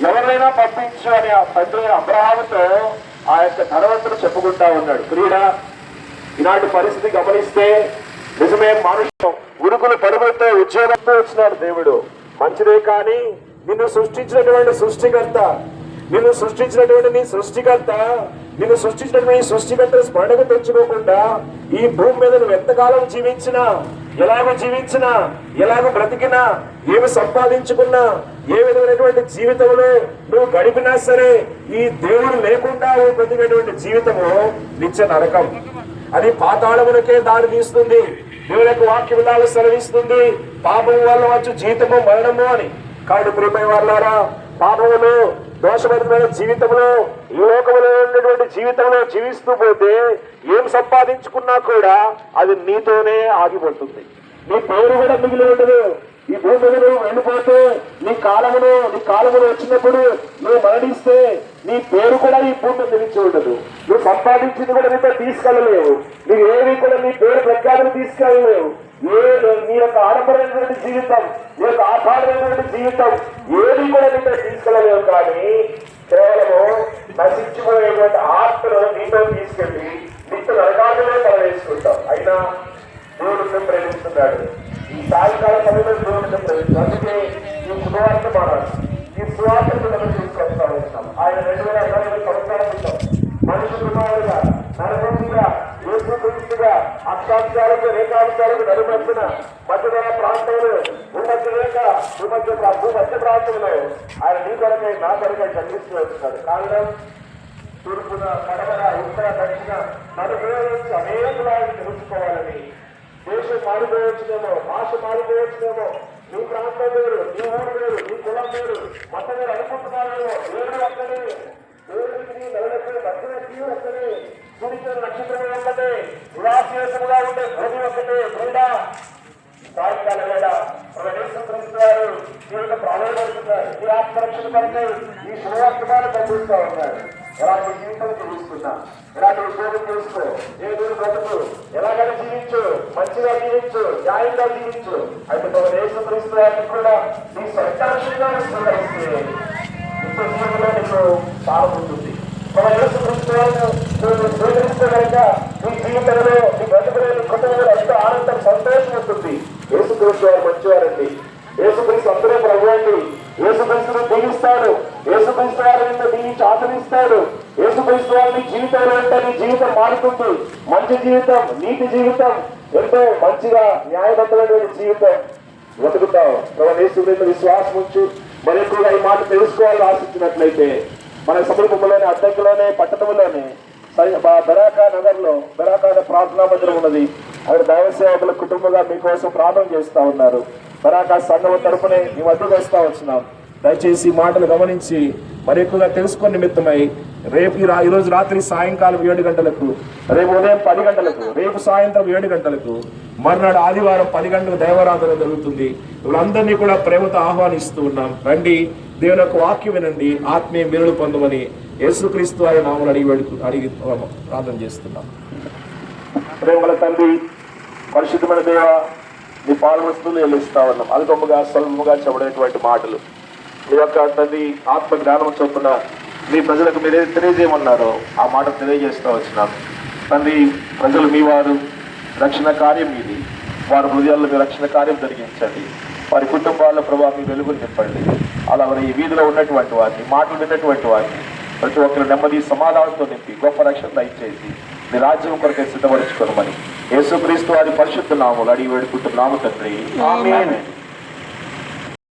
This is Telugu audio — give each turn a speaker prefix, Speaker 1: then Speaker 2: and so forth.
Speaker 1: ఎవరైనా పంపించు అని ఆ తండ్రి అబ్రహాముతో ఆ యొక్క ధనవంతుడు చెప్పుకుంటా ఉన్నాడు. క్రీడ ఈనాటి పరిస్థితి గమనిస్తే నిజమే, మనుషులు ఉరుకులు పరుగులతో ఉద్యోగంతో వచ్చినాడు దేవుడు. మంచిదే, కానీ నిన్ను సృష్టించినటువంటి సృష్టికర్త, నిన్ను సృష్టించినటువంటి నీ సృష్టికర్త, నిన్ను సృష్టించినటువంటి సృష్టికర్త స్మరణకు తెచ్చుకోకుండా ఈ భూమి మీద నువ్వు ఎంతకాలం జీవించినా, ఎలాగో జీవించినా, ఎలాగో బ్రతికినా, ఏమి సంపాదించుకున్నా, ఏ విధమైనటువంటి జీవితంలో నువ్వు గడిపినా సరే ఈ దేవుడు లేకుండా నువ్వు బ్రతికేటువంటి జీవితము నిత్య నరకం. అది పాతాళమునకే దారి తీస్తుంది. దేవుని యొక్క వాక్య విధాలు సెలవిస్తుంది, పాపం వల్ల వచ్చి జీవితము మరణము అని. కాబట్టి ప్రియమైన వాళ్ళారా, పాపములు దోషభరితమైన జీవితంలో, ఈ లోకంలో ఉన్నటువంటి జీవితంలో జీవిస్తూ పోతే ఏం సంపాదించుకున్నా కూడా అది నీతోనే ఆగిపోతుంది. నీ పేరు కూడా మిగిలి ఉండదు. ఈ భూమి మీద నువ్వు వెళ్ళిపోతే నీ కాలమును వచ్చినప్పుడు నువ్వు మరణిస్తే నీ పేరు కూడా ఈ భూమి మీద నిలిచి ఉండదు. నువ్వు సంపాదించింది కూడా నీతో తీసుకెళ్ళలేవు. నువ్వు ఏవి కూడా నీ పేరు ప్రఖ్యాతులు తీసుకెళ్ళలేవు. నీ యొక్క ఆడంబరమైనటువంటి జీవితం, నీ యొక్క ఆహ్లాదమైనటువంటి జీవితం ఏది కూడా నీతో తీసుకెళ్ళలేవు. కానీ కేవలము నశించిపోయేటువంటి ఆత్మను నీతో తీసుకెళ్లి నిత్య నరకాలనే తలవేసుకుంటాం. అయినా దేవుడు ప్రేమిస్తున్నాడు. ఈ సాయంకాల సమయంలో దేవుడిని ప్రేమిస్తాం. అందుకే ఈ శుభవార్త మారాలి. ఈ సువార్తను మనం తీసుకొస్తా ఉన్నాం. ఆయన 2025 సంవత్సరాల క్రితం మనిషి కుమారుడుగా, నరకంగా, యేసుక్రీస్తుగా అక్షాంశాలకు, రేఖాంశాలకు నడుమొచ్చిన మధ్యధర ప్రాంతంలో, భూమధ్య ప్రాంతంలో ఆయన నీ కొరకై, నా కొరకై జన్మిస్తూ వస్తున్నాడు. కారణం తూర్పున, కడమర, ఉత్తర, దక్షిణ నలుగురించి అనేకులు ఆయన తెలుసుకోవాలని. దేశం మారిపోవచ్చునేమో, భాష మారిపోవచ్చునేమో, నీ ప్రాంతం వేరు, నీ ఊరు వేరు, నీ కులం వేరు, మతం వేరు అనుకుంటున్నారేమో, దేవుడు ఒక్కడే, దేవుడికి నెలలకి మధ్యలో ఒక్కడే, సూర్యుడు నక్షత్రం ఒక్కటే, నిరాశేషముగా ఉండే భూమి ఒక్కటే. కూడా సాయంకాలం వేళ యేసుక్రీస్తువారు ఈ యొక్క ప్రాణపడుతున్నారు. ఈ ఆత్మరక్షణ కొరకు ఈ శుభవర్తమాన్ని పంపిస్తూ ఉన్నారు. ఎలాంటి జీవితం జీవిస్తున్నా, ఎలాంటి ఉద్యోగం చేసుకో, ఏ దూరు బ్రతుకు, ఎలాగైనా జీవించు, మంచిగా జీవించు, న్యాయంగా జీవించు. అయితే యేసుక్రీస్తు వారికి కూడా నీ సంతాక్షిగా స్వీకరిస్తే ఇంత జీవితంలో నీకు సారం ఉంటుంది. మన యేసుక్రీస్తు వారిని నువ్వు స్వీకరిస్తే కనుక నీ జీవితంలో, నీ బ్రతుకులో, నీ కుటుంబంలో ఎంతో ఆనందం, సంతోషం ఉంటుంది. యేసుక్రీస్తు వారు మంచివారండి. యేసుక్రీస్తు అందరూ ప్రభు అండి. యేసుక్రీస్తును దీవిస్తాడు. యేసుక్రీస్తు వారు నిన్ను దీవించి ఆచరిస్తాడు. యేసుక్రీస్తు వారిని జీవితంలో ఉంటే నీ జీవితం మారుతుంది. మంచి జీవితం, నీతి జీవితం, ఎంతో మంచిగా న్యాయబద్ధమైనటువంటి జీవితం బ్రతుకుతావు. ప్రభు యేసుక్రీస్తు విశ్వాసం ఉంచు. మరి ఎక్కువగా ఈ మాట తెలుసుకోవాలని ఆశించినట్లయితే మన సమీపంలోనే, అద్దెకులోనే, పట్టణంలోనే బెరాకా నగర్లో బెరాకా ప్రార్థనా మందిరం ఉన్నది. అక్కడ దైవ సేవకుల కుటుంబంగా మీకోసం ప్రార్థన చేస్తా ఉన్నారు. బెరాకా సంఘం తరపునే మీ వద్దకు వస్తా వచ్చినాం. దయచేసి మాటలు గమనించి మరి ఎక్కువగా తెలుసుకునే నిమిత్తమై రేపు ఈరోజు రాత్రి సాయంకాలం 7 గంటలకు, రేపు ఉదయం 10 గంటలకు, రేపు సాయంత్రం 7 గంటలకు, మర్నాడు ఆదివారం 10 గంటలకు దైవారాధన జరుగుతుంది. వీళ్ళందరినీ కూడా ప్రేమతో ఆహ్వానిస్తూ ఉన్నాం. రండి, దేవుని యొక్క వాక్యం వినండి, ఆత్మీయ మేలులు పొందమని యేసుక్రీస్తు వారి నామమున అడిగి ప్రార్థన చేస్తున్నాం. ప్రేమల తండ్రి, పరిశుద్ధమైన దేవ, నీ పాలు వస్తువులు చెల్లిస్తా ఉన్నాం. అల్పముగా స్వల్పముగా చెప్పడేటువంటి మాటలు మీ యొక్క తండ్రి ఆత్మ జ్ఞానం చొప్పున మీ ప్రజలకు మీరు తెలియజేయమన్నారో ఆ మాట తెలియజేస్తూ వచ్చినాం. తండ్రి, ప్రజలు మీ వారు, రక్షణ కార్యం మీది. వారి హృదయాల్లో మీ రక్షణ కార్యం జరిగించండి. వారి కుటుంబాల్లో ప్రభావ మీ వెలుగులు నింపండి. అలా వారి ఈ వీధిలో ఉన్నటువంటి వారిని, మాటలు విన్నటువంటి వారిని ప్రతి ఒక్కరు నెమ్మది సమాధానంతో నింపి గొప్ప రక్షణ దయచేసి మీ రాజ్యం కొరకే సిద్ధపరచుకోమని యేసుక్రీస్తు వారి పరిశుద్ధ నామములో అడిగి వేడుకుంటున్నాము తండ్రి. ఆమేన్.